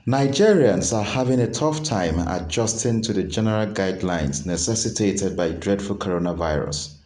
Nigerians are having a tough time adjusting to the general guidelines necessitated by dreadful coronavirus.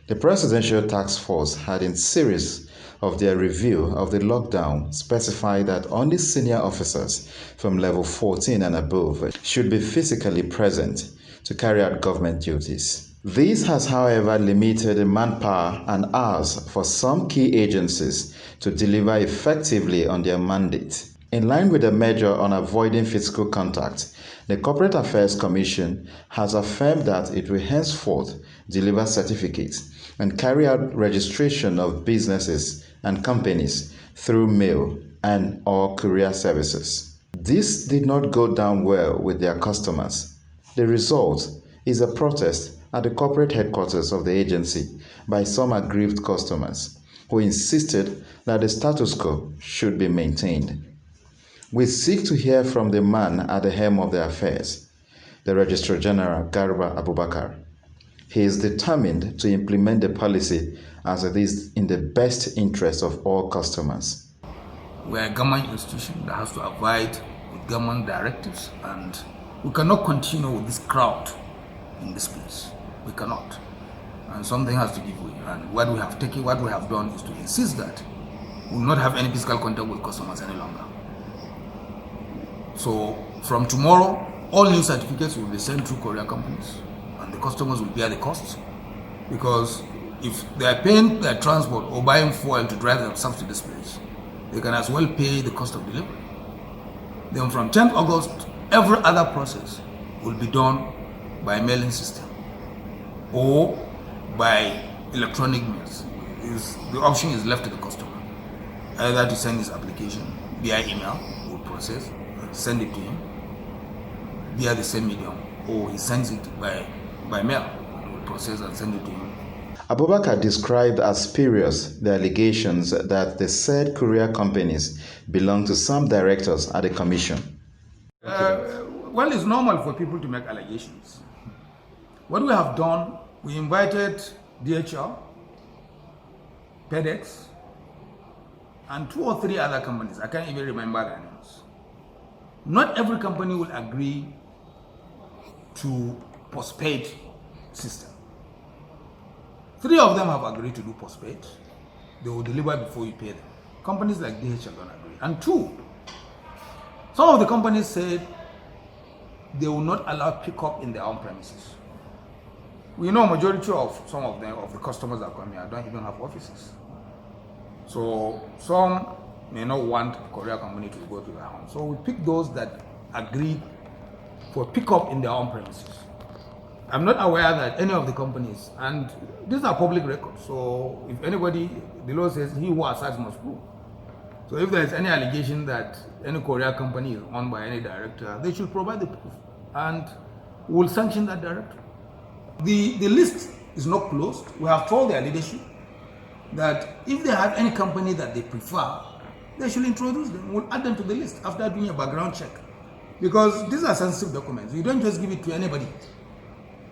The Presidential Task Force had in series of their review of the lockdown specified that only senior officers from level 14 and above should be physically present to carry out government duties. This has, however, limited the manpower and hours for some key agencies to deliver effectively on their mandate. In line with the measure on avoiding physical contact, the Corporate Affairs Commission has affirmed that it will henceforth deliver certificates and carry out registration of businesses and companies through mail and/or courier services. This did not go down well with their customers. The result is a protest at the corporate headquarters of the agency by some aggrieved customers who insisted that the status quo should be maintained. We seek to hear from the man at the helm of the affairs, the Registrar General Garba Abubakar. He is determined to implement the policy as it is in the best interest of all customers. We are a government institution that has to abide with government directives, and we cannot continue with this crowd in this place. We cannot. And something has to give way. And what we have done is to insist that we will not have any physical contact with customers any longer. So from tomorrow, all new certificates will be sent through courier companies, and the customers will bear the costs, because if they are paying their transport or buying fuel to drive themselves to this place, they can as well pay the cost of delivery. Then from 10th August, every other process will be done by mailing system or by electronic means. The option is left to the customer, either to send his application via email, we'll process, send it to him via the same medium, or he sends it by mail, we'll process and send it to him. Abubakar described as spurious the allegations that the said courier companies belong to some directors at the commission. Well, it's normal for people to make allegations. What we have done, we invited DHL, FedEx, and 2 or 3 other companies. I can't even remember their names. Not every company will agree to postpaid system. 3 of them have agreed to do postpaid. They will deliver before you pay them. Companies like DHL don't agree. And 2, some of the companies said they will not allow pickup in their own premises. We know majority of some of the customers that come here don't even have offices. So some may not want a courier company to go to their home. So we pick those that agree for pickup in their own premises. I'm not aware that any of the companies, and these are public records, so if anybody, the law says he who asserts must prove. So if there is any allegation that any courier company is owned by any director, they should provide the proof, and we will sanction that director. The list is not closed. We have told their leadership that if they have any company that they prefer, they should introduce them. We'll add them to the list after doing a background check. Because these are sensitive documents. You don't just give it to anybody.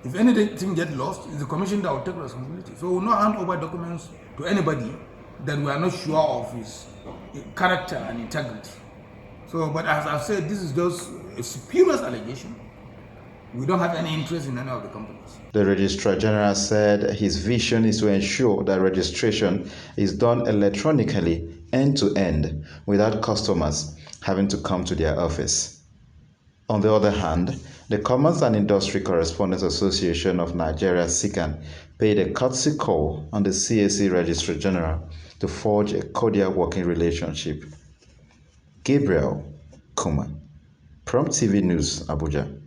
If anything gets lost, it's the commission that will take responsibility. So we'll not hand over documents to anybody that we are not sure of his character and integrity. So, but as I've said, this is just a spurious allegation. We don't have any interest in any of the companies. The Registrar General said his vision is to ensure that registration is done electronically end-to-end without customers having to come to their office. On the other hand, the Commerce and Industry Correspondents Association of Nigeria (CAC) paid a courtesy call on the CAC Registrar General to forge a cordial working relationship. Gabriel Kuma, Prompt TV News, Abuja.